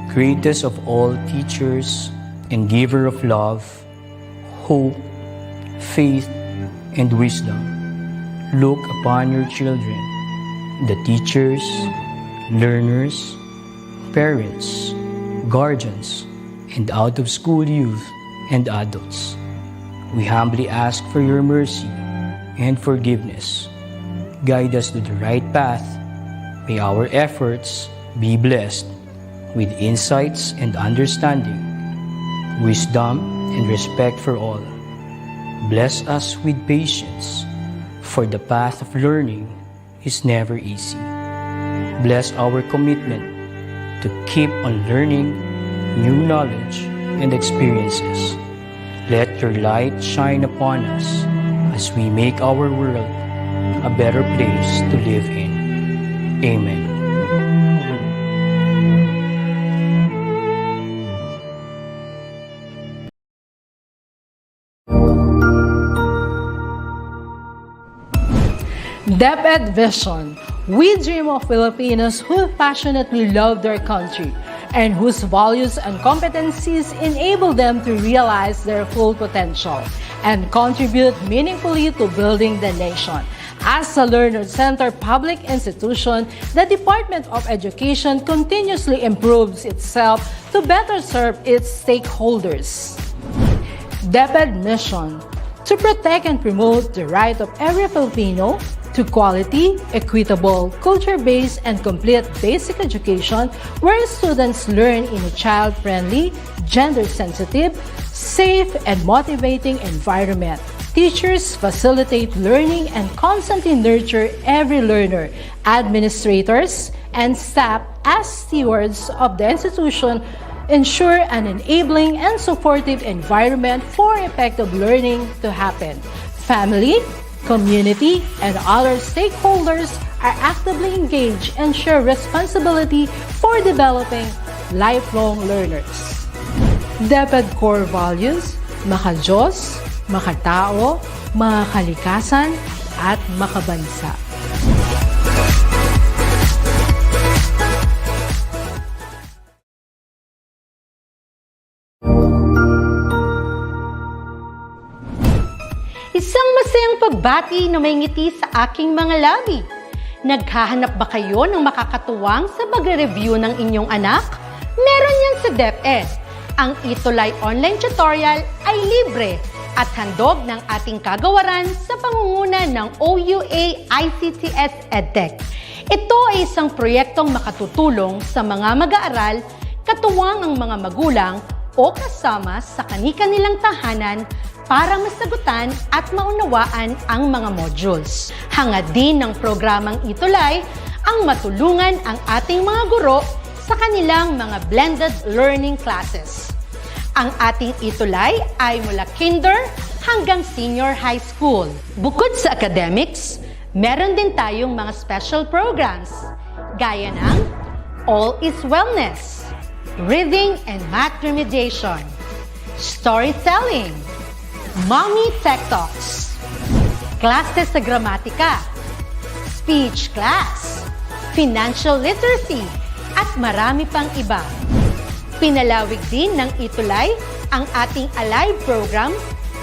greatest of all teachers and giver of love, hope, faith, and wisdom, look upon your children, the teachers, learners, parents, guardians, and out-of-school youth and adults. We humbly ask for your mercy and forgiveness. Guide us to the right path. May our efforts be blessed with insights and understanding, wisdom and respect for all. Bless us with patience, for the path of learning is never easy. Bless our commitment to keep on learning new knowledge and experiences. Let your light shine upon us as we make our world a better place to live in. Amen. DepEd Vision. We dream of Filipinos who passionately love their country and whose values and competencies enable them to realize their full potential and contribute meaningfully to building the nation. As a learner-centered public institution, the Department of Education continuously improves itself to better serve its stakeholders. DepEd mission: to protect and promote the right of every Filipino to quality, equitable, culture-based, and complete basic education where students learn in a child-friendly, gender-sensitive, safe, and motivating environment. Teachers facilitate learning and constantly nurture every learner. Administrators and staff, as stewards of the institution, ensure an enabling and supportive environment for effective learning to happen. Family, community, and other stakeholders are actively engaged and share responsibility for developing lifelong learners. DepEd core values: maka-Diyos, makatao, makakalikasan, at makabansa. Isang masayang pagbati na may ngiti sa aking mga labi. Naghahanap ba kayo ng makakatuwang sa pagre-review ng inyong anak? Meron yan sa DepEd. Ang ETUlay online tutorial ay libre at handog ng ating kagawaran sa pangunguna ng OUA ICTS EdTech. Ito ay isang proyektong makatutulong sa mga mag-aaral, katuwang ang mga magulang o kasama sa kani-kanilang tahanan para masagutan at maunawaan ang mga modules. Hangad din ng programang ETUlay ang matulungan ang ating mga guro sa kanilang mga blended learning classes. Ang ating ETUlay ay mula kinder hanggang senior high school. Bukod sa academics, meron din tayong mga special programs gaya ng All is Wellness, Reading and Math Remediation, Storytelling, Mommy Tech Talks, Classes sa Gramatika, Speech Class, Financial Literacy, at marami pang iba. Pinalawig din ng ETUlay ang ating Alive program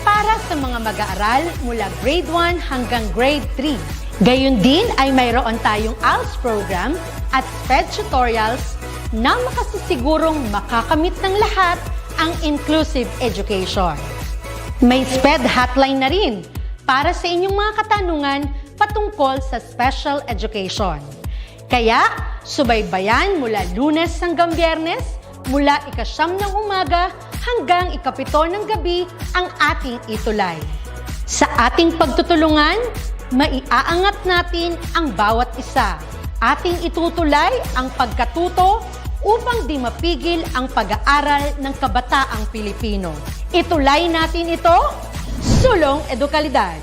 para sa mga mag-aaral mula grade 1 hanggang grade 3. Gayon din ay mayroon tayong ALS program at SPED tutorials na makasisigurong makakamit ng lahat ang inclusive education. May SPED hotline na rin para sa inyong mga katanungan patungkol sa special education. Kaya, subaybayan mula Lunes hanggang Biyernes, mula 9:00 ng umaga hanggang 7:00 ng gabi ang ating ETUlay. Sa ating pagtutulungan, maiaangat natin ang bawat isa. Ating itutulay ang pagkatuto upang di mapigil ang pag-aaral ng kabataang Pilipino. Itulay natin ito, sulong edukalidad.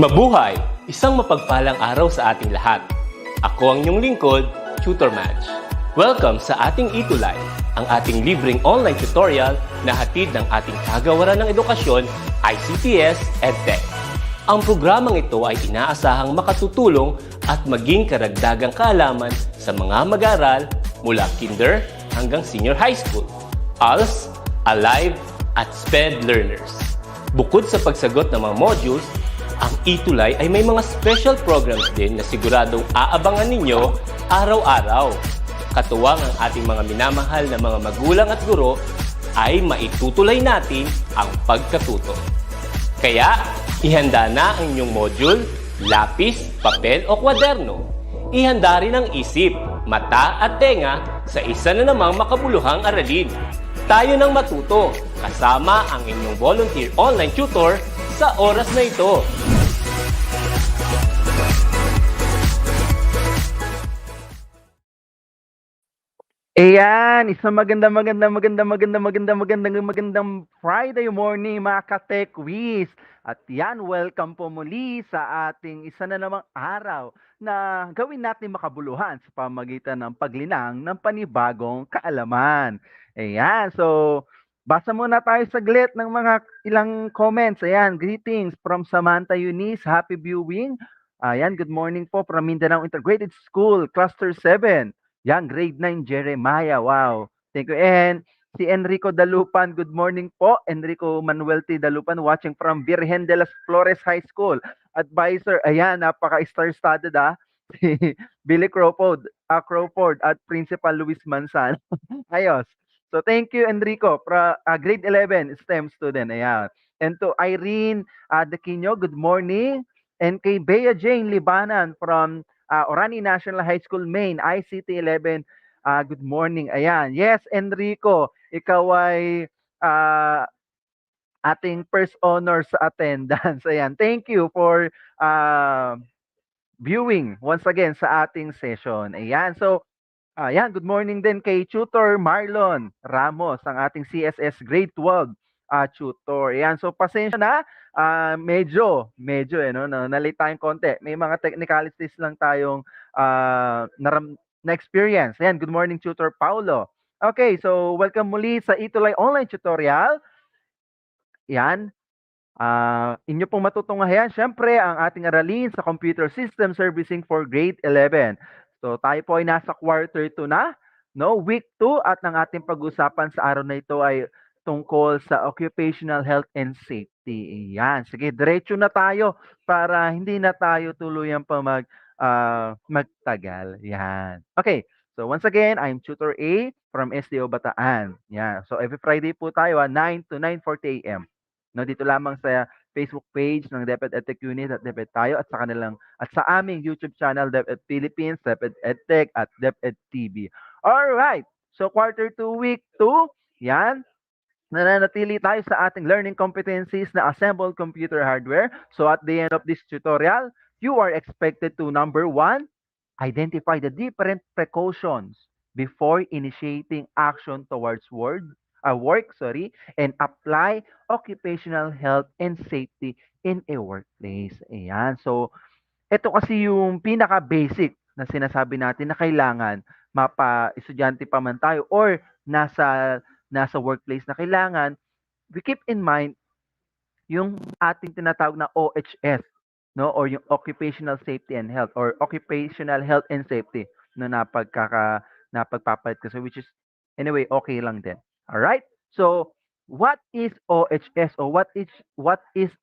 Mabuhay! Isang mapagpalang araw sa ating lahat. Ako ang inyong lingkod, Tutor Madge. Welcome sa ating ETUlay, ang ating libreng online tutorial na hatid ng ating kagawaran ng edukasyon, ICTS EdTech. Ang programang ito ay inaasahang makatutulong at maging karagdagang kaalaman sa mga mag-aaral mula kinder hanggang senior high school, ALS, Alive, at SPED learners. Bukod sa pagsagot ng mga modules, ang ETUlay ay may mga special programs din na siguradong aabangan ninyo araw-araw. Katuwang ang ating mga minamahal na mga magulang at guro ay maitutuloy natin ang pagkatuto. Kaya, ihanda na ang inyong module, lapis, papel o kwaderno. Ihanda rin ang isip, mata at tenga sa isa na namang makabuluhang aralin. Tayo nang matuto, kasama ang inyong volunteer online tutor sa oras na ito. Ayan, isang magandang Friday morning mga ka-tech quiz. At yan, welcome po muli sa ating isa na namang araw na gawin natin makabuluhan sa pamagitan ng paglinang ng panibagong kaalaman. Ayan, so basa muna tayo saglit ng mga ilang comments. Ayan, greetings from Samantha Eunice, happy viewing. Ayan, good morning po from Mindanao Integrated School, Cluster 7. Yan, grade 9, Jeremiah. Wow. Thank you. And si Enrico Dalupan, good morning po. Enrico Manuel T. Dalupan, watching from Virgen de las Flores High School. Advisor, ayan, napaka-star-studded Si Billy Crawford at Principal Luis Mansan. Ayos. So thank you, Enrico. Grade 11, STEM student. Ayan. And to Irene Dequino, good morning. And kay Bea Jane Libanan from Orani National High School, Maine, ICT 11. Good morning. Ayan. Yes, Enrico, ikaw ay ating first honor sa attendance. Ayan. Thank you for viewing once again sa ating session. Ayan. So, ayan, good morning din kay Tutor Marlon Ramos, ang ating CSS Grade 12 tutor. Ayan, so pasensya na, medyo no, na-late tayong konti. May mga technicalities lang tayong na-experience. Ayan, good morning Tutor Paulo. Okay, so welcome muli sa ETUlay online tutorial. Ayan, inyo pong matutunghayan, syempre, ang ating aralin sa Computer System Servicing for Grade 11. So tayo po ay nasa quarter 2 na, no? Week 2 at ang ating pag-usapan sa araw na ito ay tungkol sa occupational health and safety. Ayan, sige, diretso na tayo para hindi na tayo tuluyan pa magtagal. Yan. Okay, so once again, I'm Tutor A from SDO Bataan. Yan. So every Friday po tayo, 9 to 9:40 a.m. No, dito lamang sa Facebook page ng DepEd EdTech Unit at DepEd tayo at sa aming YouTube channel DepEd Philippines, DepEd EdTech at DepEd TV. All right. So quarter 2 week 2, yan. Nananatili tayo sa ating learning competencies na assembled computer hardware. So at the end of this tutorial, you are expected to number 1, identify the different precautions before initiating action towards work, and apply occupational health and safety in a workplace. Ayan. So, ito kasi yung pinaka-basic na sinasabi natin na kailangan mapa-estudyante pa man tayo or nasa workplace na kailangan, we keep in mind yung ating tinatawag na OHS, no? Or yung Occupational Safety and Health or Occupational Health and Safety na napagpapalit kasi, which is anyway okay lang din. All right? So, what is OHS or what is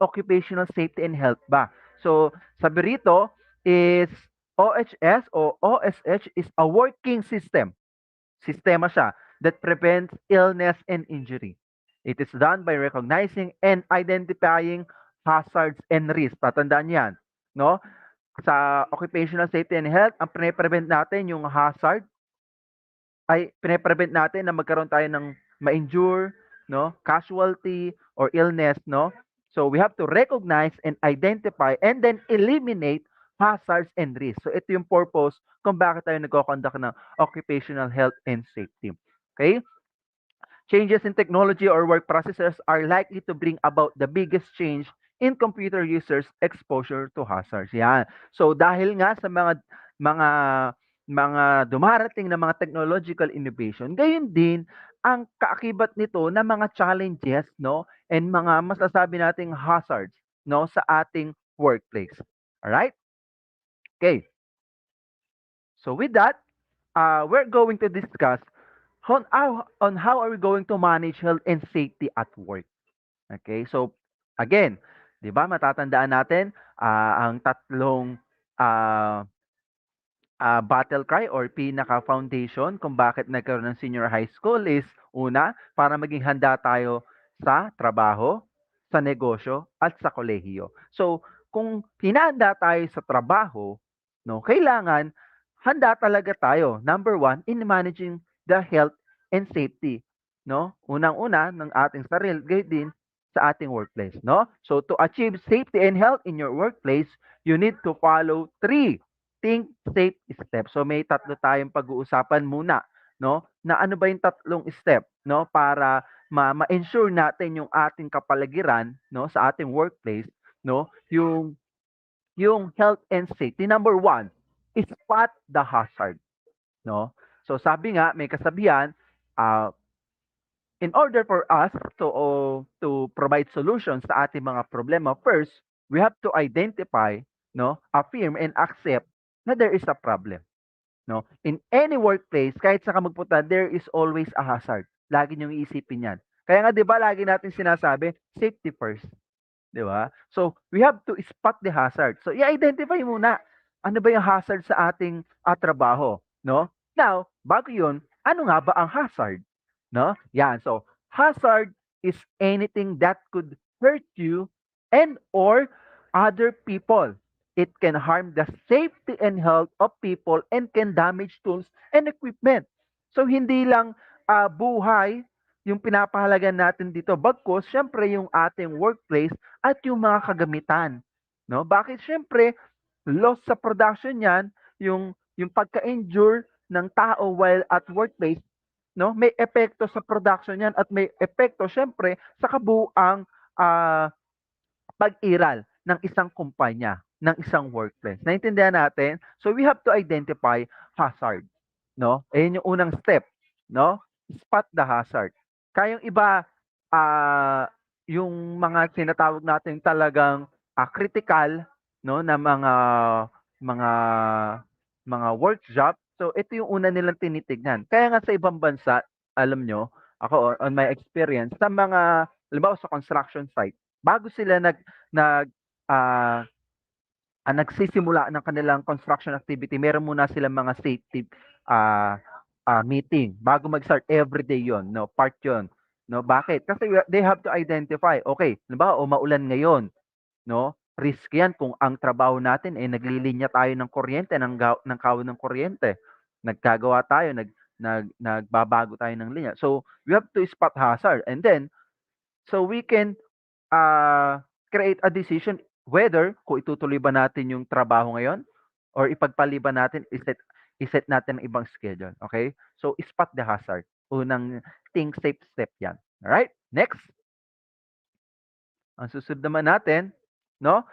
Occupational Safety and Health ba? So, sabi rito is OHS or OSH is a working system. Sistema siya that prevents illness and injury. It is done by recognizing and identifying hazards and risks. Tatandaan yan, no? Sa occupational safety and health, ang pine-prevent natin yung hazard, ay pine-prevent natin na magkaroon tayo ng ma-injure, no? Casualty or illness, no? So we have to recognize and identify and then eliminate hazards and risks. So ito yung purpose kung bakit tayo nagko-conduct ng occupational health and safety. Okay? Changes in technology or work processes are likely to bring about the biggest change in computer users' exposure to hazards. Yan. So dahil nga sa mga dumarating na mga technological innovation, gayon din ang kaakibat nito na mga challenges, no, and mga masasabi nating hazards, no, sa ating workplace. Alright? Okay. So with that, we're going to discuss on how are we going to manage health and safety at work. Okay? So again, 'di ba matatandaan natin ang tatlong ah battle cry or pinaka-foundation kung bakit nagkaroon ng senior high school is una, para maging handa tayo sa trabaho, sa negosyo, at sa kolehiyo. So, kung hinahanda tayo sa trabaho, no, kailangan handa talaga tayo, number one, in managing the health and safety. No? Unang-una ng ating sarili, gayon din sa ating workplace. No? So, to achieve safety and health in your workplace, you need to follow three think safe step. So may tatlo tayong pag-uusapan muna, no? Na ano ba yung tatlong step, no? Para ma-ensure natin yung ating kapaligiran, no, sa ating workplace, no? Yung health and safety. Number one, spot the hazard, no? So sabi nga, may kasabihan, in order for us to provide solutions sa ating mga problema, first, we have to identify, no, affirm and accept na there is a problem. No? In any workplace, kahit saan ka magpunta, there is always a hazard. Lagi niyong iisipin yan. Kaya nga, di ba, lagi natin sinasabi, safety first. Di ba? So, we have to spot the hazard. So, i-identify muna, ano ba yung hazard sa ating trabaho? No? Now, bago yun, ano nga ba ang hazard? No? Yan. So, hazard is anything that could hurt you and or other people. It can harm the safety and health of people and can damage tools and equipment. So, hindi lang buhay yung pinapahalagan natin dito. Bagkus, syempre, yung ating workplace at yung mga kagamitan. No? Bakit? Syempre, loss sa production yan, yung pagka-injure ng tao while at workplace, no? May epekto sa production yan at may epekto, syempre, sa kabuuang pag-iral ng isang kumpanya, ng isang workplace. Naintindihan natin? So, we have to identify hazard. No? Ayun yung unang step. No? Spot the hazard. Kayong iba, yung mga sinatawag natin talagang critical, no, na mga mga workshop. So ito yung una nilang tinitignan. Kaya nga sa ibang bansa, alam nyo, ako on my experience, sa mga, halimbawa sa construction site, bago sila ah, nagsisimula ng kanilang construction activity, meron muna silang mga safety meeting bago mag-start. Every day yon, no, part yon, no. Bakit? Kasi they have to identify, okay, halimbawa maulan ngayon, no, risk yan kung ang trabaho natin ay naglilinya tayo ng kuryente, ng kawan ng kuryente, nagkagawa tayo, nagbabago tayo ng linya. So we have to spot hazard, and then so we can create a decision whether kung itutuloy ba natin yung trabaho ngayon or ipagpaliban natin, iset natin ng ibang schedule. Okay? So, spot the hazard. Unang think safe step yan. Alright? Next. Ang susunod naman natin, no?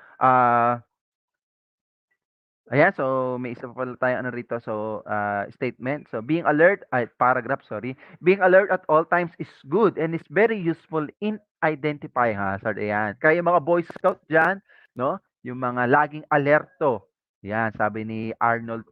Ayan, so may isa pa pala tayong ano rito. So, statement. So, being alert, paragraph, sorry. Being alert at all times is good and is very useful in identifying hazard. Ayan. Kaya yung mga Boy Scout dyan, no? Yung mga laging alerto. Yan, sabi ni Arnold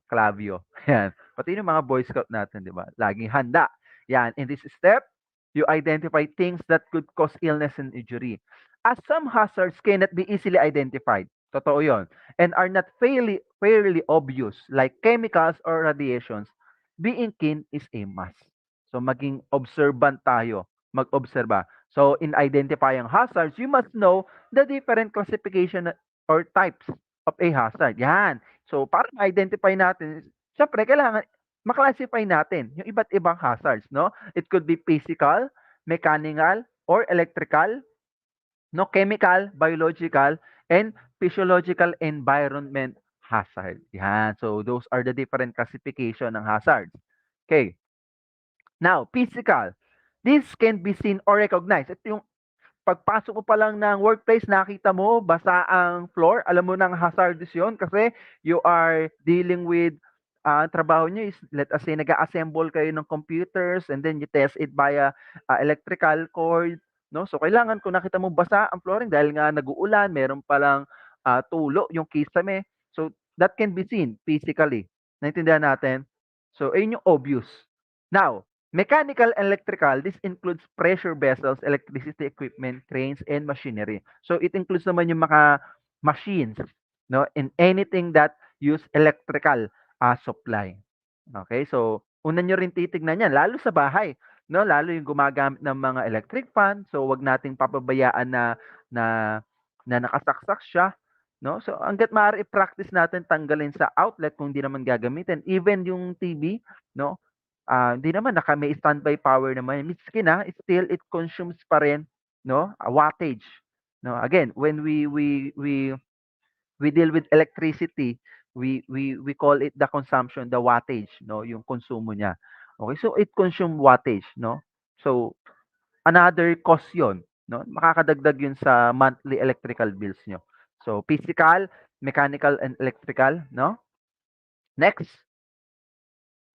Clavio. Yan. Pati yung mga Boy Scout natin, di ba? Laging handa. Yan. In this step, you identify things that could cause illness and injury. As some hazards cannot be easily identified. Totoo yon. And are not fairly obvious, like chemicals or radiations, being keen is a must. So maging observant tayo, mag-obserba. So in identifying hazards, you must know the different classification or types of a hazard. Yan. So para ma-identify natin, syempre kailangan maklasify natin yung iba't ibang hazards, no? It could be physical, mechanical, or electrical, no, chemical, biological, and physiological environment hazard. Yan. So, those are the different classification ng hazards. Okay. Now, physical. This can be seen or recognized. Ito yung pagpasok mo pa lang ng workplace, nakita mo, basa ang floor, alam mo nang hazardous yun kasi you are dealing with ang trabaho niyo is, let us say, nag-a-assemble kayo ng computers and then you test it via electrical cord, no? So kailangan kung nakita mo basa ang flooring dahil nga nag-uulan, meron palang tulo yung kisame. So that can be seen physically. Naintindihan natin? So ayun yung obvious. Now, mechanical and electrical, this includes pressure vessels, electricity equipment, cranes, and machinery. So it includes naman yung mga machines, no? And anything that use electrical supply. Okay, so una nyo rin titignan yan, lalo sa bahay, no? Lalo yung gumagamit ng mga electric fan, so wag nating papabayaan na na nakasaksak siya, no? So hangga't maaari i-practice natin tanggalin sa outlet kung di naman gagamitin. Even yung TV, no? Hindi naman may standby power naman. Miski na, still it consumes pa rin, no? Wattage. No, again, when we deal with electricity, we call it the consumption, the wattage, no, yung konsumo niya. Okay, so it consume wattage, no? So another cost 'yon, no? Makakadagdag 'yun sa monthly electrical bills nyo. So physical, mechanical, and electrical, no? Next,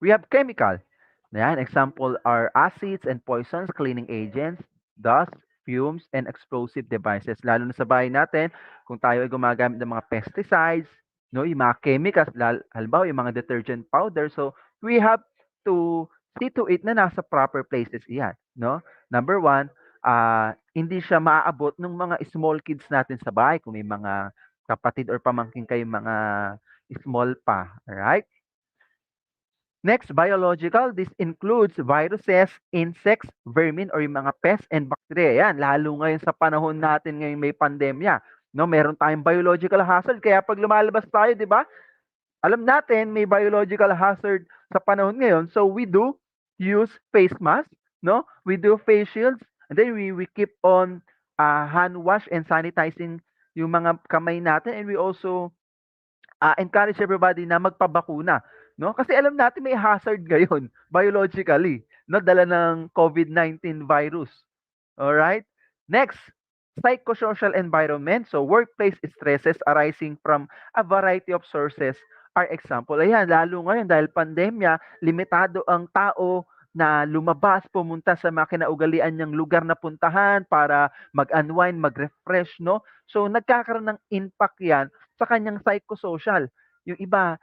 we have chemical. Yan, example are acids and poisons, cleaning agents, dust, fumes, and explosive devices. Lalo na sa bahay natin, kung tayo ay gumagamit ng mga pesticides, no, yung mga chemicals, halimbawa yung mga detergent powder. So, we have to see to it na nasa proper places iyan, no? Number one, hindi siya maaabot ng mga small kids natin sa bahay kung may mga kapatid or pamangkin kayong mga small pa, alright? Next, biological. This includes viruses, insects, vermin, or yung mga pests and bacteria. Yan, lalo ngayon sa panahon natin ngayon may pandemya. No, meron tayong biological hazard. Kaya pag lumalabas tayo, di ba? Alam natin may biological hazard sa panahon ngayon. So we do use face mask, no? We do face shields, and then we keep on hand wash and sanitizing yung mga kamay natin, and we also encourage everybody na magpabakuna, no? Kasi alam natin may hazard ngayon biologically, no, dala ng COVID-19 virus. All right? Next, psychosocial environment. So workplace stresses arising from a variety of sources are example. Ayan, lalo ngayon dahil pandemya, limitado ang tao na lumabas, pumunta sa mga kinaugalian niyang lugar na puntahan para mag-unwind, mag-refresh, no? So nagkakaroon ng impact 'yan sa kanyang psychosocial. Yung iba,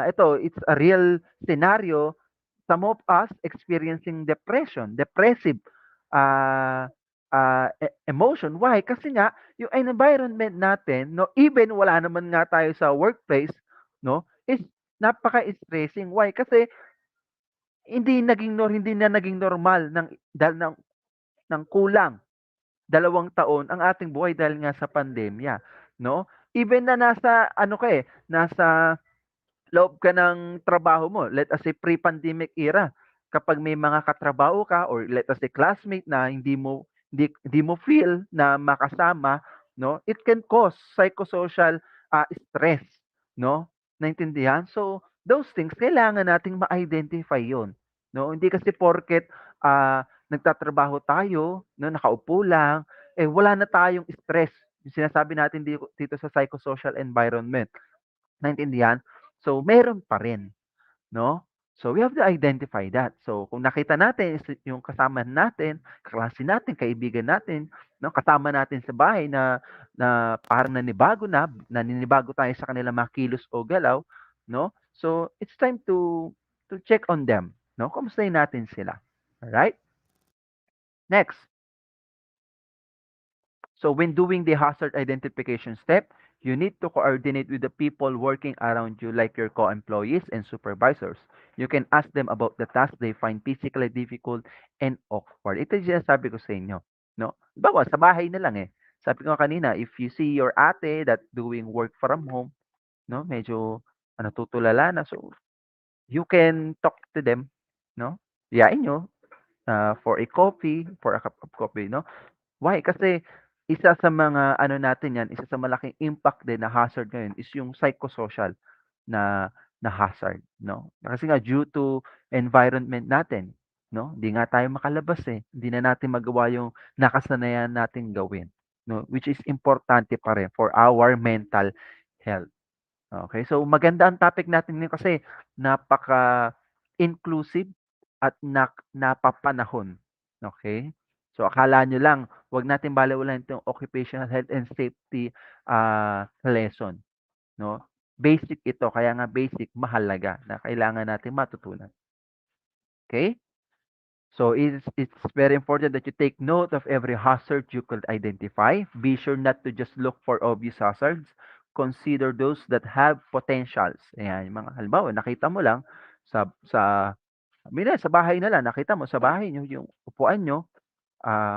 it's a real scenario. Some of us experiencing depression, depressive emotion. Why? Kasi nga, yung environment natin, no, even wala naman nga tayo sa workplace, no, is napaka-stressing. Why? Kasi hindi na naging normal dahil ng kulang 2 taon ang ating buhay dahil nga sa pandemya, no? Even na nasa loob ka ng trabaho mo, let us say pre-pandemic era, kapag may mga katrabaho ka or let us say classmate na hindi mo feel na makasama, no? It can cause psychosocial stress, no? Naintindihan? So, those things kailangan nating ma-identify 'yon, no? Hindi kasi porket nagtatrabaho tayo, no, nakaupo lang, wala na tayong stress. Yung sinasabi natin dito sa psychosocial environment. Naintindihan? So, meron pa rin, no? So, we have to identify that. So, kung nakita natin yung kasama natin, kaklase natin, kaibigan natin, no, kasama natin sa bahay na parang naninibago tayo sa kanilang mga kilos o galaw, no? So, it's time to check on them, no? Kumustahin natin sila. Alright? Next. So when doing the hazard identification step, you need to coordinate with the people working around you like your co-employees and supervisors. You can ask them about the task they find physically difficult and awkward. Ito yung sinasabi ko sa inyo. No? Bawa, sa bahay na lang eh. Sabi ko kanina, if you see your ate that doing work from home, no, medyo tutulala na. So you can talk to them, no? Yain nyo for a coffee, for a cup of coffee, no? Why? Kasi isa sa mga natin 'yan, isa sa malaking impact din na hazard ngayon is yung psychosocial na hazard, no? Kasi nga due to environment natin, no? Hindi nga tayo makalabas eh. Hindi na natin magawa yung nakasanayan nating gawin, no? Which is importante pa rin for our mental health. Okay, so maganda ang topic natin ngayon kasi napaka-inclusive at napapanahon. Okay? So akala nyo lang, wag natin balewalain itong occupational health and safety lesson. No? Basic ito, kaya nga basic, mahalaga na kailangan natin matutunan. Okay? So it's very important that you take note of every hazard you could identify. Be sure not to just look for obvious hazards. Consider those that have potentials. Ayan, yung mga halimbawa, nakita mo lang sa sa bahay na lang, nakita mo sa bahay niyo yung upuan niyo,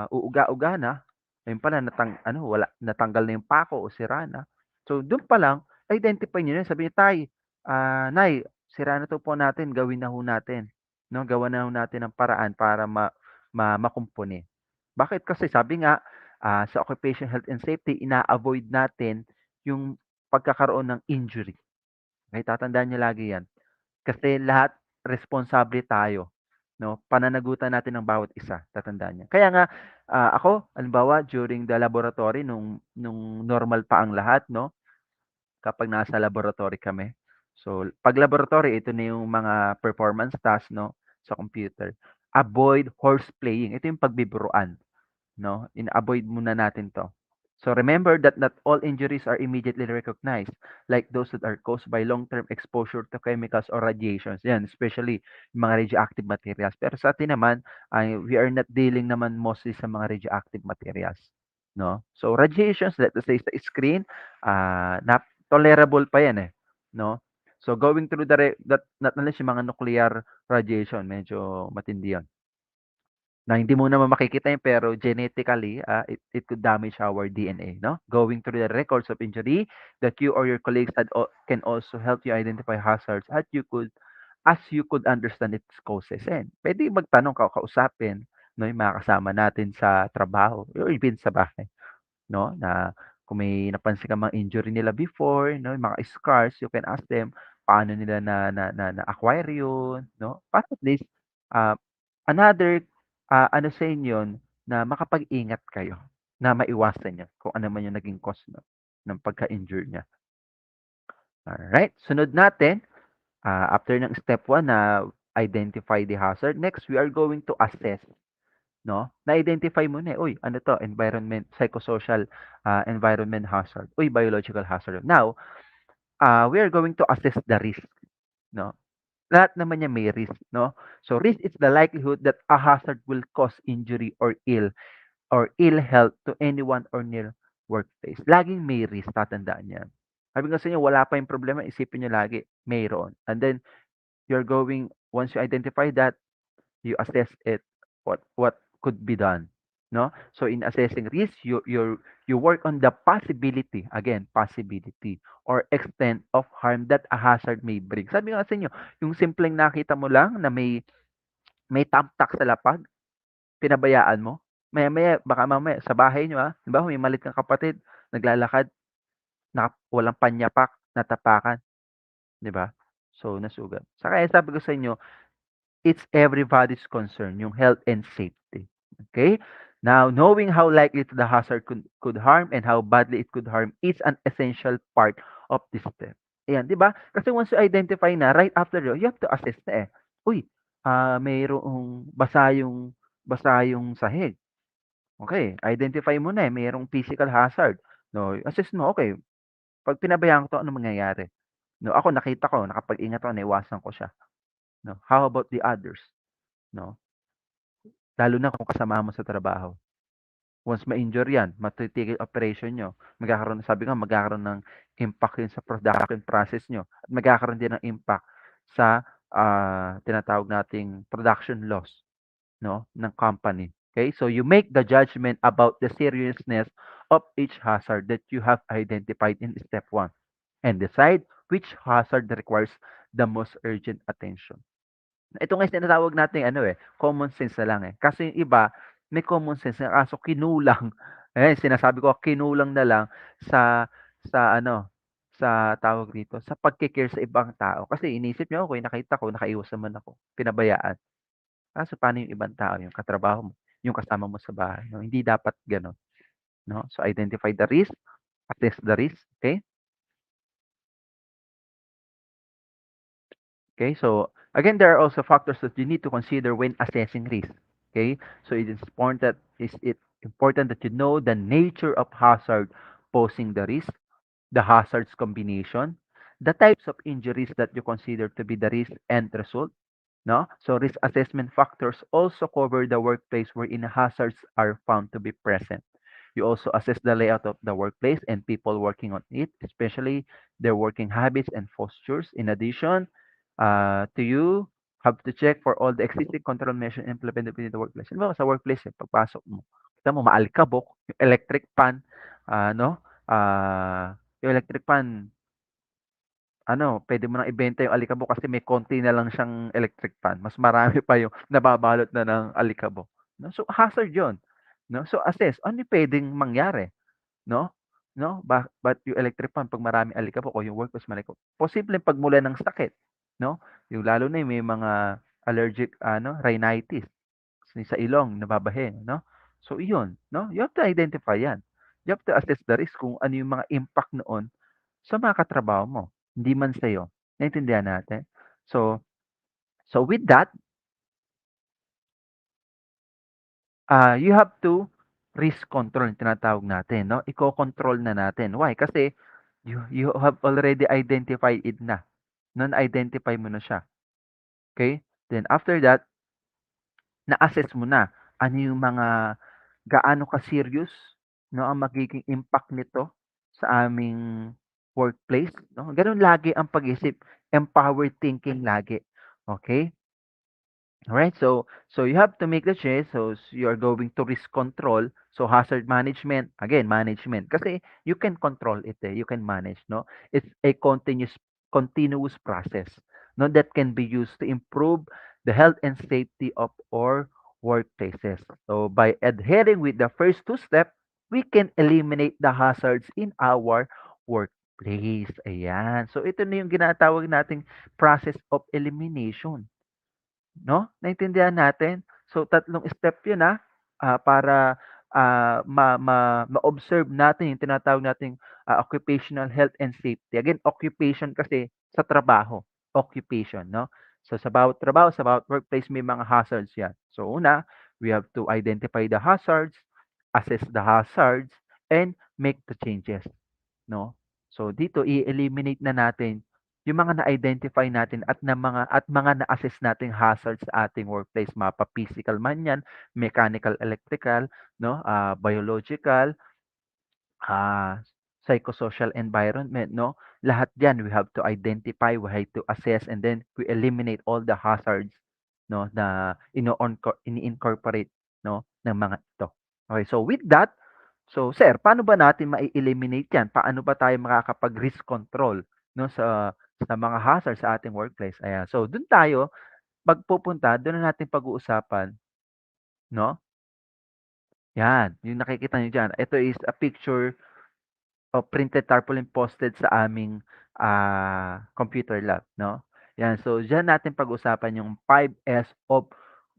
uuga-uga na, ayun pala natanggal na yung pako o sira na. So dun pa lang, identify niyo na, sabi niyo, "Tay, Nay, sira na 'to upuan natin, gawin na ho natin." 'No, gawan na ho natin ng paraan para makumpuni. Bakit? Kasi sabi nga, sa occupational health and safety, ina-avoid natin yung pagkakaroon ng injury. Okey, tatandaan niyo lagi 'yan. Kasi lahat responsable tayo, 'no? Pananagutan natin ng bawat isa, tatandaan niyo. Kaya nga, ako halimbawa during the laboratory nung normal pa ang lahat, 'no, kapag nasa laboratory kami. So, 'pag laboratory, ito na yung mga performance task, 'no, sa computer. Avoid horseplaying. Ito yung pagbibiruan. 'No, avoid muna natin 'to. So remember that not all injuries are immediately recognized, like those that are caused by long-term exposure to chemicals or radiations. Yan, especially yung mga radioactive materials. Pero sa atin naman, we are not dealing naman mostly sa mga radioactive materials. No? So radiations, let's say sa screen, tolerable pa yan eh. No? So going through that not unless yung mga nuclear radiation, medyo matindi yan. Na hindi mo naman makikita yun pero genetically, it could damage our DNA, no? Going through the records of injury that you or your colleagues can also help you identify hazards at you could understand its causes. And pwede magtanong kausapin, no, yung mga kasama natin sa trabaho or even sa bahay, no? Na kung may napansin kang mga injury nila before, no, yung mga scars, you can ask them paano nila na-acquire yun, no? Para at least, ah, another, ano sa inyo yun, na makapag-ingat kayo, na maiwasan niyo kung ano man yung naging cause ng pagka-injure niya. Alright, sunod natin, after ng step 1 na identify the hazard, next we are going to assess. No? Na-identify mo na, eh, uy, ano 'to, psychosocial, environment hazard. Uy, biological hazard. Now, we are going to assess the risk, no? Lahat naman niyan may risk, no? So, risk is the likelihood that a hazard will cause injury or ill health to anyone or near workplace. Laging may risk, tatandaan niyan. Sabi ko sa inyo, wala pa yung problema, isipin niyo lagi, mayroon. And then, once you identify that, you assess it, what could be done, no? So in assessing risk, you work on the possibility, again, possibility or extent of harm that a hazard may bring. Sabi nga sa inyo, yung simpleng nakita mo lang na may tamtak sa lapag, pinabayaan mo, maya-maya baka mamaya sa bahay niyo, halimbawa may maliit kang kapatid, naglalakad, walang panyapak, natapakan, 'di ba? So nasugat. Saka sabi ko sa inyo, it's everybody's concern, yung health and safety. Okay? Now, knowing how likely the hazard could harm and how badly it could harm is an essential part of this step. Ayan, di ba? Kasi once you identify na, right after you have to assess na eh. Uy, mayroong basa yung sahig. Okay, identify mo na eh, mayroong physical hazard. No, assess mo, okay, pag pinabayaan ko to, ano mangyayari? No, ako nakita ko, nakapag-ingat ako, naiwasan ko siya. No, how about the others? No? Lalo na kung kasama mo sa trabaho. Once ma-injure yan, matitigil operation nyo. Magkakaroon ng impact yun sa production process nyo. At magkakaroon din ng impact sa tinatawag nating production loss, no, ng company. Okay? So you make the judgment about the seriousness of each hazard that you have identified in step 1 and decide which hazard requires the most urgent attention. Ito nga yung tinatawag nating ano, eh, common sense na lang, eh. Kasi yung iba, may common sense na kaso kinulang. Ayan, sinasabi ko, kinulang na lang sa ano, sa tawag dito, sa pagke-care sa ibang tao. Kasi inisip niya, okey, nakita ko, nakaiwas naman ako, pinabayaan. Kaso paano yung ibang tao, yung katrabaho mo, yung kasama mo sa bahay, 'no? Hindi dapat gano'n, 'no? So, identify the risk, assess the risk, okay? Okay, so again, there are also factors that you need to consider when assessing risk. Okay, so it is important that you know the nature of hazard posing the risk, the hazards combination, the types of injuries that you consider to be the risk end result. No, so risk assessment factors also cover the workplace wherein hazards are found to be present. You also assess the layout of the workplace and people working on it, especially their working habits and postures. In addition, to you have to check for all the existing control measures implemented within the workplace. Ano ba sa workplace, pagpasok mo, kita mo maalikabok, yung electric fan, no? Yung electric fan, puwede mo nang ibenta yung alikabok kasi may konti na lang siyang electric fan, mas marami pa yung nababalot na ng alikabok, 'no? So, hazard 'yun, 'no? So, assess, ano yung puwedeng mangyari, 'no? 'No, ba't yung electric fan 'pag maraming alikabok o yung workplace malikabok, posibleng pagmulan ng sakit, 'no? Yung lalo na yung may mga allergic rhinitis, sa ilong nababahe, 'no? So iyon, 'no? You have to identify 'yan. You have to assess the risk kung ano yung mga impact noon sa mga katrabaho mo, hindi man sa'yo. Naintindihan natin? So so with that, you have to risk control yung tinatawag natin, 'no? Iko-control na natin. Why? Kasi you have already identified it na, no? Na-identify mo na siya, okay? Then after that, na-assess mo na ano yung mga gaano ka-serious, 'no, ang magiging impact nito sa aming workplace, 'no? Gano'n lagi ang pag-isip, empowered thinking lagi, okay? Alright, so you have to make the choice. So you are going to risk control. So hazard management, again, management. Kasi you can control it, you can manage, no? It's a continuous process, no, that can be used to improve the health and safety of our workplaces. So by adhering with the first two steps, we can eliminate the hazards in our workplace. Ayan. So ito na yung ginatawag nating process of elimination. 'No, naintindihan natin? So, tatlong step 'yun, para, ma-observe natin yung tinatawag nating, occupational health and safety. Again, occupation kasi sa trabaho, occupation, 'no? So, sa bawat trabaho, sa bawat workplace may mga hazards 'yan. So, una, we have to identify the hazards, assess the hazards, and make the changes. 'No? So dito i-eliminate na natin yung mga na-identify natin at mga na-assess nating hazards sa ating workplace, mapa-physical man 'yan, mechanical, electrical, 'no, biological, ah, psychosocial environment, 'no? Lahat 'yan we have to identify, we have to assess, and then we eliminate all the hazards, 'no, na ini-incorporate, 'no, ng mga ito. Okay, so with that, so sir, paano ba natin mai-eliminate 'yan? Paano ba tayo makakapag-risk control, 'no, sa mga hazards sa ating workplace? Ayan, so dun tayo magpupunta, dun na natin pag-uusapan, 'no? 'Yan, yung nakikita niyo diyan. Ito is a picture o printed tarpaulin posted sa aming, computer lab, 'no? 'Yan, so diyan natin pag-usapan yung 5S of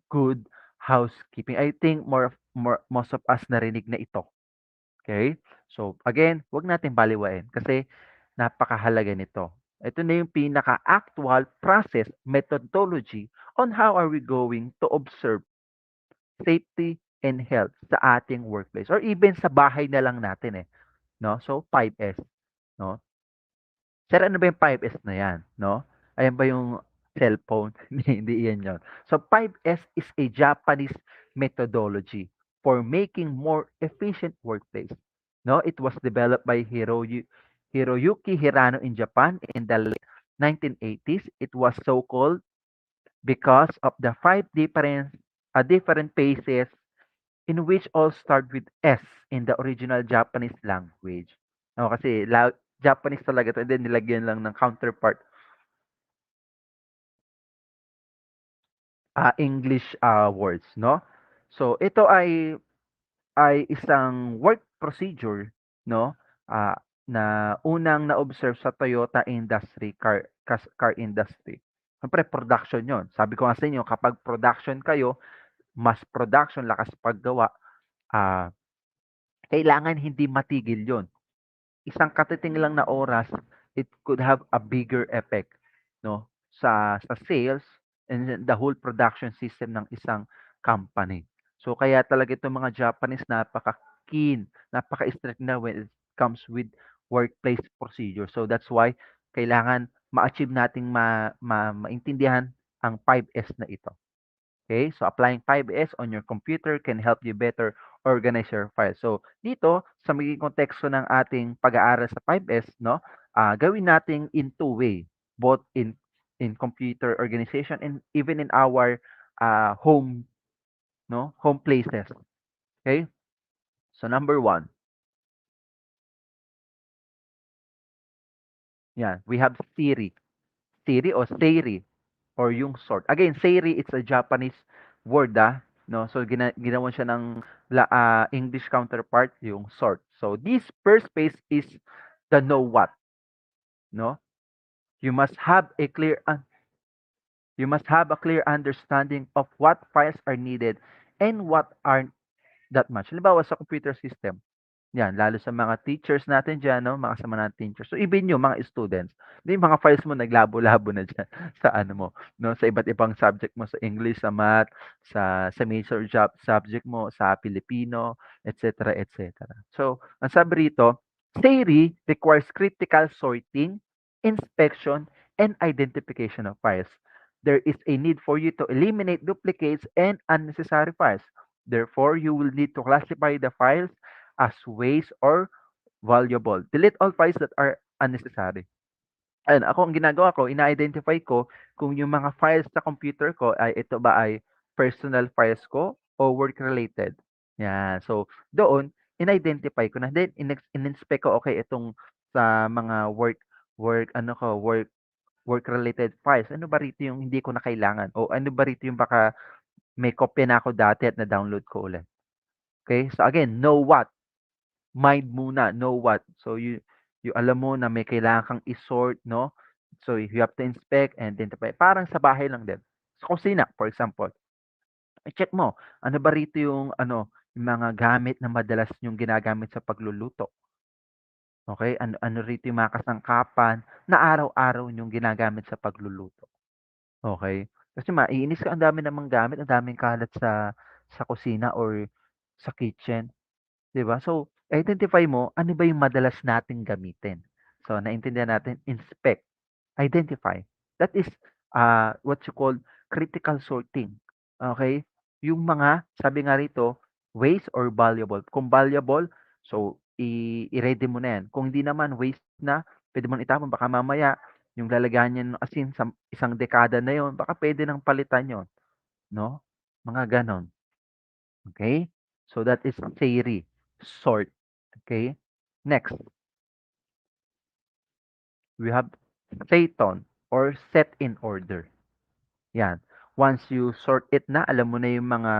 good housekeeping. I think most of us narinig na ito, okay? So again, 'wag natin balewalain kasi napakahalaga nito. Ito na yung pinaka-actual process methodology on how are we going to observe safety and health sa ating workplace or even sa bahay na lang natin, 'no? So 5S, 'no? Sir, ano ba yung 5S na 'yan, 'no? Ayan ba yung cellphone? Hindi 'yan 'yon. So 5S is a Japanese methodology for making more efficient workplace, 'no? It was developed by Hiroyuki Hirano in Japan in the late 1980s. It was so called because of the five different phases in which all start with S in the original Japanese language. Oo, kasi Japanese talaga 'to and then nilagyan lang ng counterpart, English, words, 'no? So ito ay isang work procedure, 'no, na unang na-observe sa Toyota industry, car industry. Siyempre production 'yon. Sabi ko nga sa inyo kapag production kayo, mass production, lakas paggawa, ah, kailangan hindi matigil 'yon. Isang katiting lang na oras, it could have a bigger effect, 'no? sa sales, and then the whole production system ng isang company. So kaya talaga itong mga Japanese napaka-keen, napaka-strict na when it comes with workplace procedure. So that's why kailangan ma-achieve nating maintindihan ang 5S na ito. Okay? So applying 5S on your computer can help you better organize your files. So dito sa magiging konteksto ng ating pag-aaral sa 5S, no? Gawin nating in two way, both in computer organization and even in our home, no? Home places. Okay? So number one, yeah, we have Siri. Siri o Seiri or yung sort. Again, Seiri, it's a Japanese word, no? So ginawan siya ng English counterpart, yung sort. So this first phase is the know what, no? You must have a clear you must have a clear understanding of what files are needed and what aren't that much. Halimbawa sa computer system, yan, lalo sa mga teachers natin diyan, no, mga kasama nating teachers. So even yung mga students, yung mga files mo naglabo-labo na diyan sa ano mo, no, sa iba't ibang subject mo, sa English, sa math, sa major job subject mo, sa Filipino, etc., etc. So, ang sabi rito, theory requires critical sorting, inspection, and identification of files. There is a need for you to eliminate duplicates and unnecessary files. Therefore, you will need to classify the files as waste or valuable. Delete all files that are unnecessary. Ayun, ako ang ginagawa ko, ina-identify ko kung yung mga files sa computer ko ay ito ba ay personal files ko o work-related. Yan. So, doon, in-identify ko na. Then, in-inspect ko, okay, itong sa mga work-related files. Ano ba rito yung hindi ko na kailangan? O ano ba rito yung baka may kopya na ako dati at na-download ko ulit? Okay? So, again, know what? Mind muna, know what. So you alam mo na may kailangan kang i-sort, no? So you have to inspect and identify. Parang sa bahay lang din. Sa kusina, for example. I-check mo, ano ba rito yung ano, yung mga gamit na madalas yung ginagamit sa pagluluto. Okay? Ano rito yung mga kasangkapan na araw-araw yung ginagamit sa pagluluto. Okay? Kasi maiinis ka, ang dami namang gamit, ang daming kalat sa kusina or sa kitchen. 'Di ba? So, identify mo ano ba yung madalas nating gamitin. So, naintindihan natin, inspect, identify. That is what you call critical sorting. Okay? Yung mga, sabi nga rito, waste or valuable. Kung valuable, so i-ready mo na yan. Kung hindi naman, waste na, pwede mo itapon. Baka mamaya, yung lalagyan niya ng asin sa isang dekada na yon, baka pwede nang palitan yon, no? Mga ganon. Okay? So that is theory, sort. Okay? Next, we have Satan or set in order. Yan. Once you sort it na, alam mo na yung mga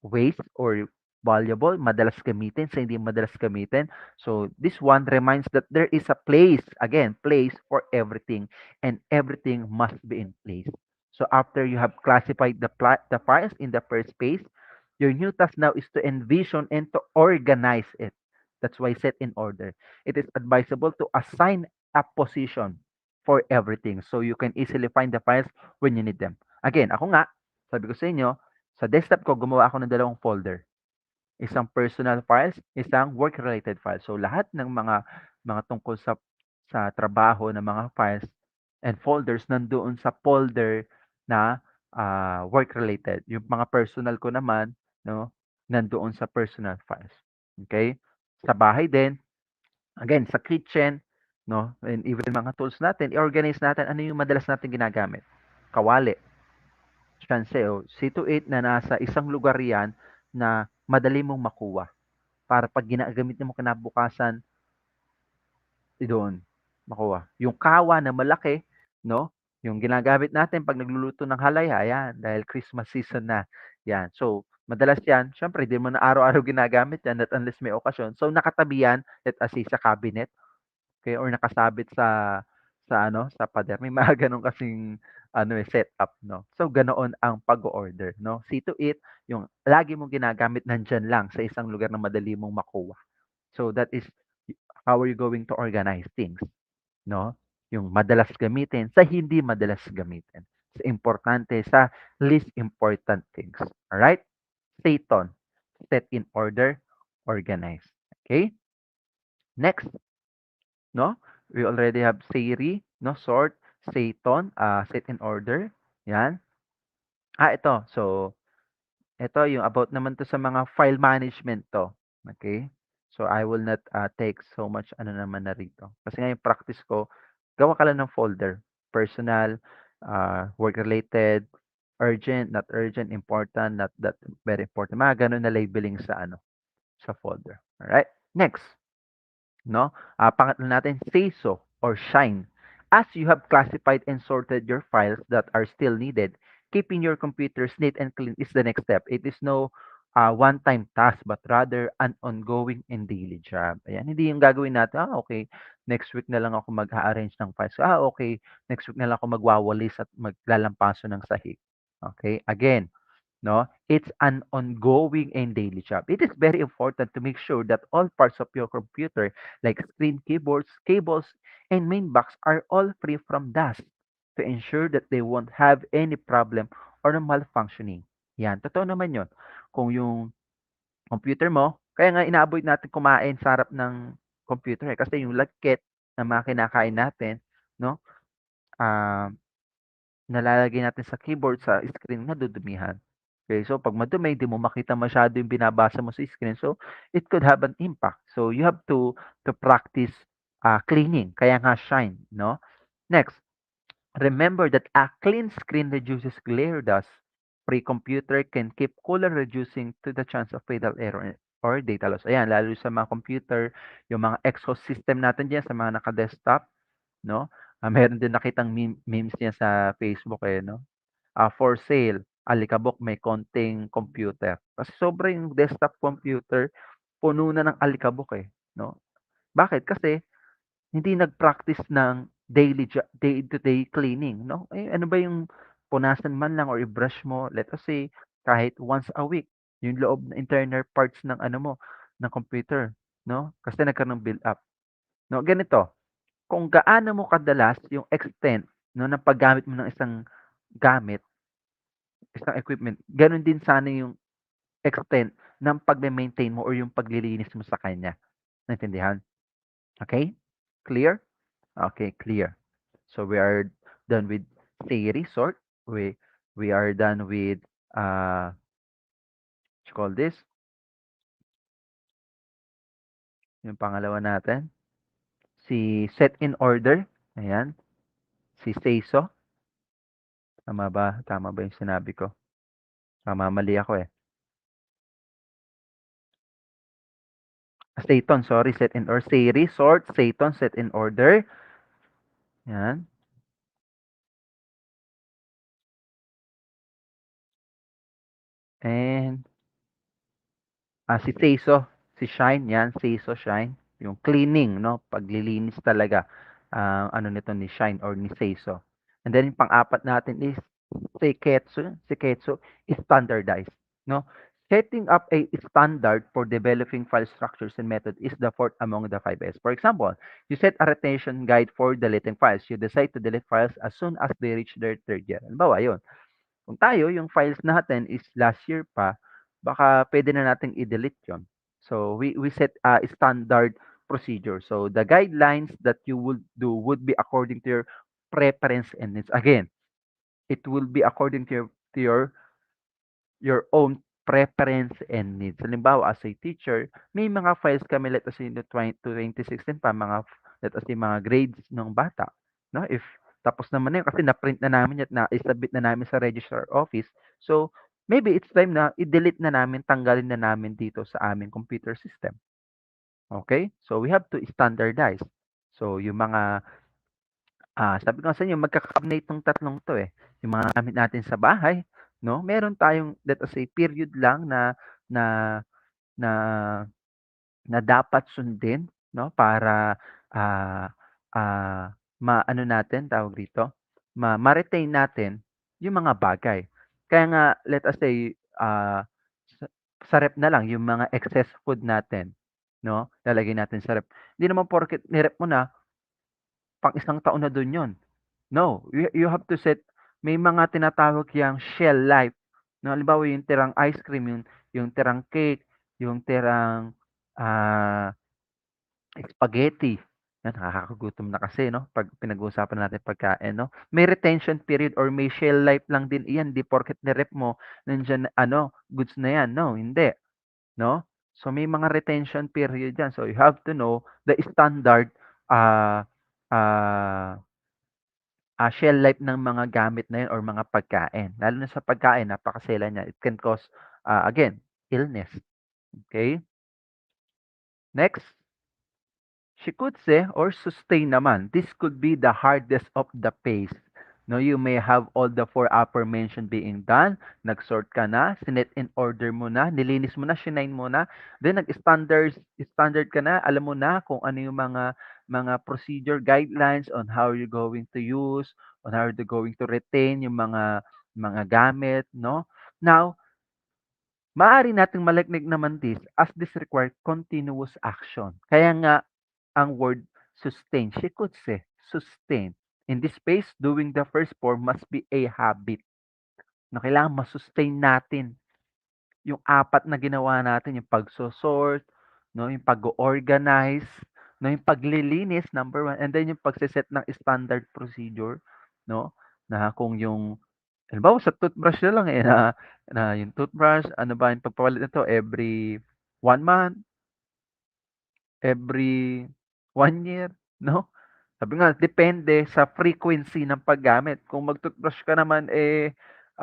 waste or valuable, madalas gamitin, sa hindi madalas gamitin. So this one reminds that there is a place, again, place for everything, and everything must be in place. So after you have classified the files in the first phase, your new task now is to envision and to organize it. That's why set in order. It is advisable to assign a position for everything so you can easily find the files when you need them. Again, ako nga, sabi ko sa inyo, sa desktop ko, gumawa ako ng dalawang folder. Isang personal files, isang work-related files. So, lahat ng mga tungkol sa trabaho ng mga files and folders nandoon sa folder na work-related. Yung mga personal ko naman, no, nandoon sa personal files. Okay? Sa bahay din, again, sa kitchen, no, and even mga tools natin, i-organize natin ano yung madalas natin ginagamit. Kawali, chance o C to 8 na nasa isang lugar yan na madali mong makuha para pag ginagamit mo kinabukasan, doon makuha. Yung kawa na malaki, no? Yung ginagamit natin pag nagluluto ng halaya, yan, dahil Christmas season na. Yan. So, madalas yan, syempre, di mo na araw-araw ginagamit yan at unless may okasyon. So, nakatabi yan, let us say, sa cabinet, okay, or nakasabit sa pader. May mga ganun kasing setup, no. So ganoon ang pag-order, no. See to it, yung lagi mong ginagamit nandiyan lang sa isang lugar na madali mong makuha. So that is how are you going to organize things, no? yung madalas gamitin sa hindi madalas gamitin. Sa importante sa least important things. Alright? Staton, set in order, organize. Okay? Next, no? We already have Seri, no? Sort, Staton, set in order. Yan. Ito. So, ito yung about naman to sa mga file management to. Okay? So, I will not take so much ano naman na rito. Kasi nga yung practice ko, gawa ka lang ng folder. Personal, work-related, urgent, not urgent, important, not that very important. Mga ganun na labeling sa ano, sa folder. Alright? Next. No? Pangatlo natin, say so or shine. As you have classified and sorted your files that are still needed, keeping your computers neat and clean is the next step. It is no one-time task, but rather an ongoing and daily job. Ayan, hindi yung gagawin natin, okay, next week na lang ako mag-arrange ng files. Okay, next week na lang ako magwawalis at maglalampaso ng sahig. Okay, again, no? It's an ongoing and daily job. It is very important to make sure that all parts of your computer, like screen, keyboards, cables, and main box, are all free from dust to ensure that they won't have any problem or malfunctioning. Yan, totoo naman yon. Kung yung computer mo, kaya nga ina-avoid natin kumain sa harap ng computer kasi yung lagkit na mga kinakain natin, no? Ah, nalalagay natin sa keyboard, sa screen, nadudumihan. Okay, so pag madumi, hindi mo makita masyado yung binabasa mo sa screen. So, it could have an impact. So, you have to practice cleaning. Kaya nga shine, no? Next, remember that a clean screen reduces glare dust. Free computer can keep cooler, reducing to the chance of fatal error or data loss. Ayan, lalo sa mga computer, yung mga exhaust system natin dyan, sa mga naka-desktop, no? Meron din nakitang memes niya sa Facebook eh, no? For sale, alikabok may konting computer. Kasi sobra yung desktop computer, puno na ng alikabok eh, no? Bakit? Kasi hindi nag-practice ng day-to-day cleaning, no? Eh, ano ba yung punasan man lang or i-brush mo, let us say, kahit once a week, yung loob na internal parts ng ano mo, ng computer, no? Kasi nagkaroon ng build up. No, ganito, kung gaano mo kadalas yung extent, no, ng paggamit mo ng isang gamit, isang equipment, gano'n din sana yung extent ng pagme-maintain mo or yung paglilinis mo sa kanya. Naintindihan? Okay? Clear? Okay, clear. So we are done with theory sort. We are done with what you call this? Yung pangalawa natin. Si set in order. Ayan. Si say so. Tama ba? Tama ba yung sinabi ko? Tama, mali ako eh. Staton, sorry, set in or series, sort, Staton, set in order. Yan. And si Seiso, si Shine, yan, Seiso, Shine. Yung cleaning, no? Paglilinis talaga. Ano nito ni Shine or ni Seiso. And then yung pang-apat natin is Seiketsu is standardized, no? Setting up a standard for developing file structures and method is the fourth among the 5S. For example, you set a retention guide for deleting files. You decide to delete files as soon as they reach their third year. Halimbawa, yun. Kung tayo, yung files natin is last year pa, baka pwede na nating i-delete yon. So, we set a standard procedure. So, the guidelines that you would do would be according to your preference and needs. Again, it will be according to your own preference and needs. Halimbawa, as a teacher, may mga files kami, let us say, no, 2016 pa, let us say, mga grades ng bata. No? If tapos naman na yun, kasi na-print na namin at na-submit na namin sa registrar office. So, maybe it's time na i-delete na namin, tanggalin na namin dito sa aming computer system. Okay? So, we have to standardize. So, yung mga sabi ko nga sa inyo, magkakabnate itong tatlong 'to, eh. Yung mga gamit natin sa bahay, 'no, meron tayong let us say period lang na na na dapat sundin, 'no, para, ah, maano natin, tawag dito, ma-retain natin yung mga bagay. Kaya nga let us say, sa sa ref na lang yung mga excess food natin, 'no, lalagay natin sa ref. Hindi naman porket ni-ref mo na pang isang taon na dun yun. No, you have to set, may mga tinatawag yang shell life. No, halimbawa yung tirang ice cream, yung tirang cake, yung tirang ah, spaghetti. Yan, nakakagutom na kasi, no? Pag pinag-uusapan natin pagkain, no? May retention period or may shelf life lang din iyan. Di porket ni-rep mo, nandiyan, goods na yan. No, hindi. No? So, may mga retention period yan. So, you have to know the standard uh, uh, shelf life ng mga gamit na yun or mga pagkain. Lalo na sa pagkain, napakasela niya. It can cause, again, illness. Okay? Next. She could say or sustain naman. This could be the hardest of the phase. No, you may have all the four aforementioned being done. Nag-sort ka na, sinet in order mo na, nilinis mo na, shine mo na, then standard ka na, alam mo na kung ano yung mga procedure guidelines on how you're going to use, on how you're going to retain yung mga gamit, no? Now, maaari nating malagnig naman this as this require continuous action. Kaya nga ang word sustain. She could say sustain. In this space, doing the first four must be a habit. Na kailangan masustain natin yung apat na ginawa natin, yung pagso-sort, no, yung pag-organize, no, yung paglilinis, number one, and then yung pagse-set ng standard procedure, no, na kung yung, halimbawa sa toothbrush na lang na yung toothbrush, ano ba yung pagpapalit nito every 1 month, every 1 year, no? Sabi nga, depende sa frequency ng paggamit. Kung mag-toothbrush ka naman,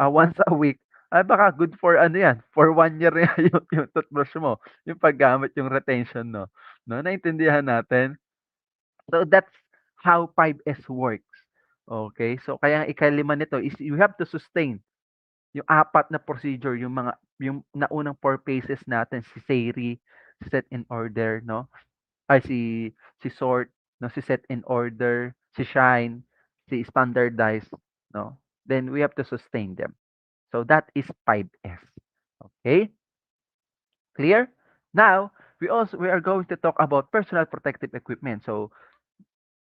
once a week, ay baka good for ano yan, for 1 year yan yung toothbrush mo, yung paggamit, yung retention, no? No, naintindihan natin? So, that's how 5S works. Okay? So, kaya ang ikalima nito is you have to sustain yung apat na procedure, yung naunang four phases natin, si Seri, set in order, no? Ay si sort, no, si set in order, si shine, si standardize, no? Then we have to sustain them. So that is 5S. Okay? Clear? Now, we are going to talk about personal protective equipment. So,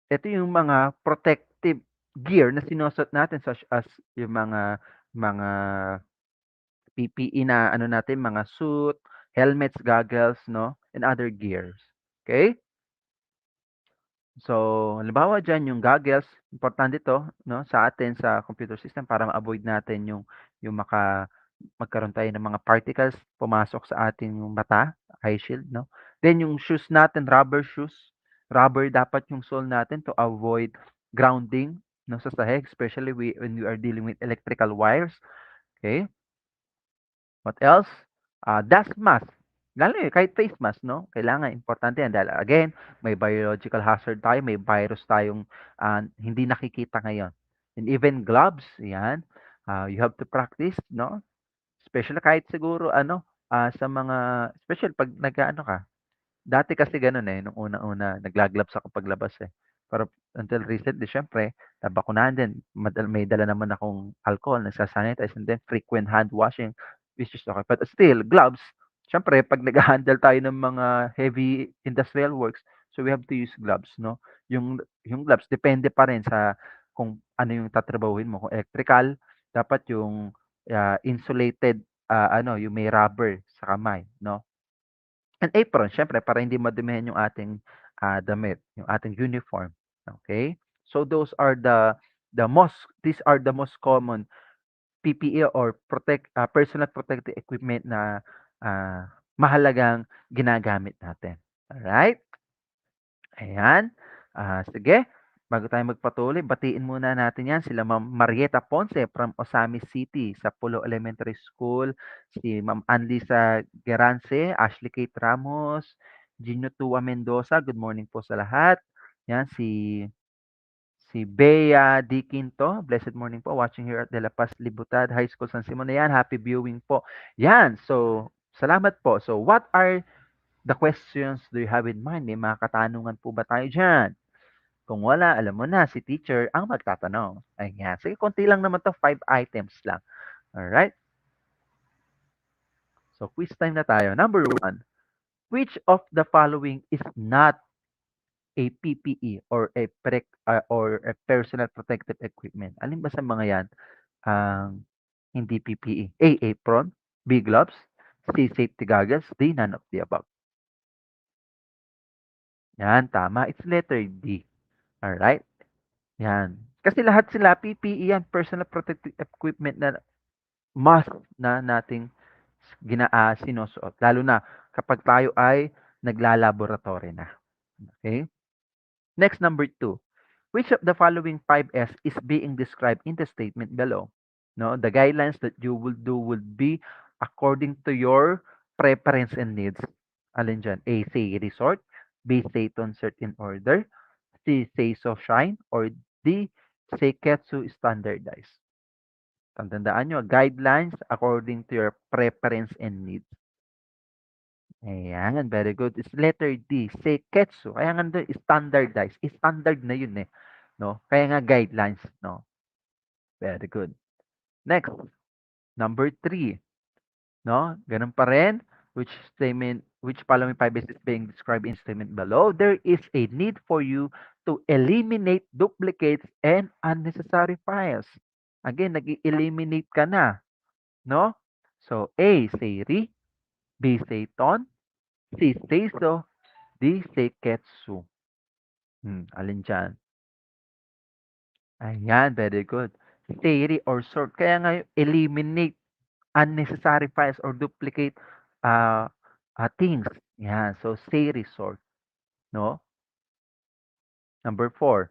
ito yung mga protective gear na sinusot natin such as yung mga PPE na ano natin, mga suit, helmets, goggles, no, and other gears. Okay? So, halimbawa diyan yung goggles, importante 'to 'no, sa atin sa computer system para ma-avoid natin yung magkaroon tayo ng mga particles pumasok sa ating mata, eye shield 'no. Then yung shoes natin, rubber shoes, rubber dapat yung sole natin to avoid grounding 'no, sa sahig, especially when we are dealing with electrical wires, okay. What else? Dust mask. Lalo eh, kahit face mask, no? Kailangan, importante yan. Dahil again, may biological hazard tayo, may virus tayong hindi nakikita ngayon. And even gloves, yan. You have to practice, no? Especially kahit siguro, sa mga, especially pag nag-ano ka, dati kasi gano'n, eh, nung unang-una nagla-gloves ako paglabas, eh. Pero until recently siyempre nabakunahan din, may dala naman akong alcohol, nagsa-sanitize and then frequent hand washing, which is okay. But still, gloves, siyempre 'pag nagha-handle tayo ng mga heavy industrial works, so we have to use gloves, 'no? Yung gloves depende pa rin sa kung ano yung tatrabahuhin mo, kung electrical, dapat yung, insulated, yung may rubber sa kamay, no? And apron siyempre para hindi madumihan yung ating, damit, yung ating uniform, okay. So these are the most common PPE or personal protective equipment na, mahalagang ginagamit natin. Alright? Ayan. Sige, bago tayo magpatuloy, batiin muna natin 'yan sila Ma'am Marieta Ponce from Osamis City sa Pulo Elementary School, si Ma'am Anlisa Gerance, Ashley Kate Ramos, Gino Tua Mendoza, good morning po sa lahat. 'Yan si Bea D. Quinto, blessed morning po, watching here at De La Paz Libutad High School San Simon. Ayan, happy viewing po. 'Yan, so salamat po. So what are the questions do you have in mind? May mga katanungan po ba tayo diyan? Kung wala, alam mo na, si teacher ang magtatanong. Ayan. Sige, konti lang naman to, 5 items lang. Alright? So, quiz time na tayo. Number 1, which of the following is not a PPE or a personal protective equipment. Alin ba sa mga yan ang hindi PPE? A. Apron, B. Gloves, C. Safety goggles, D. None of the above. Yan, tama. It's letter D. Alright? Yan. Kasi lahat sila PPE yan, personal protective equipment na must na nating sinusuot. Lalo na kapag tayo ay naglalaboratory na. Okay? Next, number 2. Which of the following 5S is being described in the statement below? No, the guidelines that you will do will be according to your preference and needs. Alin dyan? A, say resort. B, say concert in order. C, say so shine. Or D, say ketsu standardize. Tandaan nyo, guidelines according to your preference and needs. Ayan, very good. It's letter D, say ketsu. Kaya nga doon, standardize. Standard na yun eh. No? Kaya nga guidelines. No? Very good. Next, number 3. No? Ganun pa rin. Which following 5 is being described in statement below. There is a need for you to eliminate duplicates and unnecessary files. Again, nag-eliminate ka na. No? So, A, say re. B, say ton. C, say so. D, say ketsu. Alin dyan? Ayan, very good. Say or sort. Kaya nga eliminate unnecessary files or duplicate things. Yan. So, say resort. No? Number 4.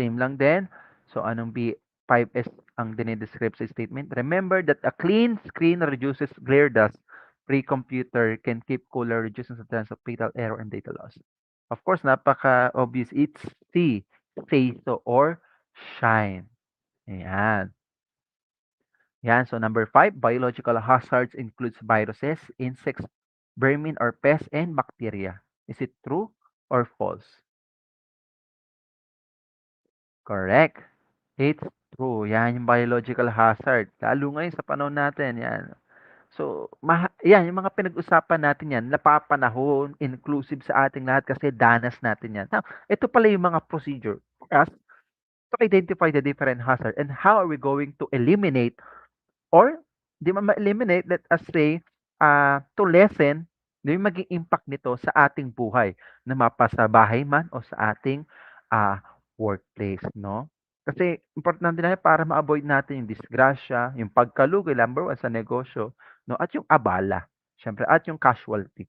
Same lang din. So, anong B5S ang dinidescribe sa statement? Remember that a clean screen reduces glare dust. Pre-computer can keep cooler, reducing the chance of fatal error and data loss. Of course, napaka-obvious. It's C. Say so or shine. Ayan. Yan. So, number 5, biological hazards includes viruses, insects, vermin or pests, and bacteria. Is it true or false? Correct. It's true. Yan yung biological hazard. Lalo ngayon sa panahon natin. Yan. So, yan, yung mga pinag-usapan natin yan, napapanahon, inclusive sa ating lahat kasi danas natin yan. Now, ito pala yung mga procedure for us to identify the different hazard and how are we going to eliminate or di man ma-eliminate, let us say, to lessen yung maging impact nito sa ating buhay na mapasa bahay man o sa ating workplace, no? Kasi importante na para ma-avoid natin yung disgrasya, yung pagkalugi, number 1 sa negosyo, no? At yung abala, syempre, at yung casualty.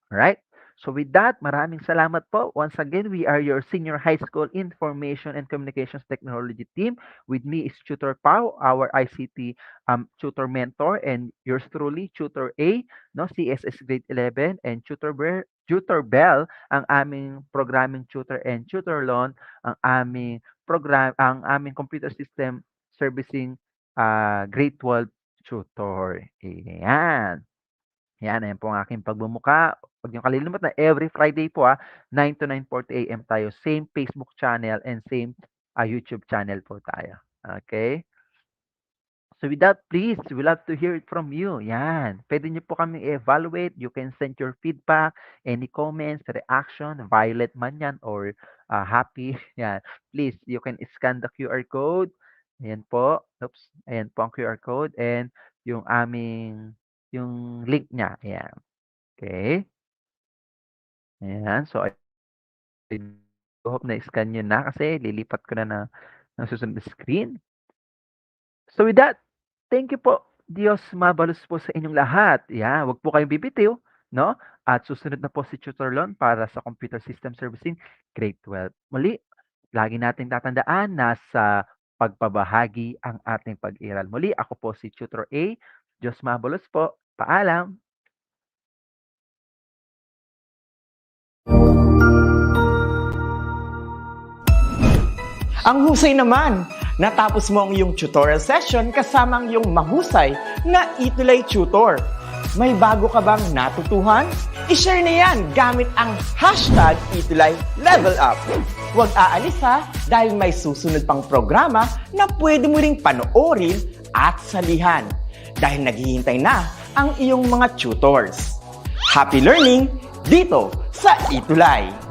Alright? So with that, maraming salamat po. Once again, we are your Senior High School Information and Communications Technology team. With me is Tutor Pao, our ICT tutor mentor, and yours truly, Tutor A, no, CSS Grade 11, and Tutor Bell, ang aming programming tutor, and Tutor Lon, ang aming computer system servicing grade 12 tutor. Ayan. Ayan po ang aking pagbumuka. Huwag niyo kalimutan na every Friday po 9 to 9:40 AM tayo. Same Facebook channel and same YouTube channel po tayo. Okay? So with that, please, we love to hear it from you. Yan. Pwede niyo po kami evaluate. You can send your feedback, any comments, reaction, violet man yan or happy. Yan. Please, you can scan the QR code. Ayan po. Oops. Ayan po ang QR code and yung link niya. Ayan. Okay. Ayan. So, I hope na-scan nyo na kasi lilipat ko na ng susunod na screen. So with that, thank you po. Diyos mabalos po sa inyong lahat. Yeah, wag po kayong bibitiw, no? At susunod na po si Tutor Lon para sa Computer System Servicing Grade 12. Muli, lagi nating tatandaan na sa pagpabahagi ang ating pag-iral. Muli, ako po si Tutor A. Diyos mabalos po. Paalam. Ang husay naman! Natapos mo ang iyong tutorial session kasama ang iyong mahusay na ETUlay tutor. May bago ka bang natutuhan? I-share na yan gamit ang hashtag ETUlay Level Up. Huwag aalis ha, dahil may susunod pang programa na pwede mo ring panoorin at salihan. Dahil naghihintay na ang iyong mga tutors. Happy learning dito sa ETUlay!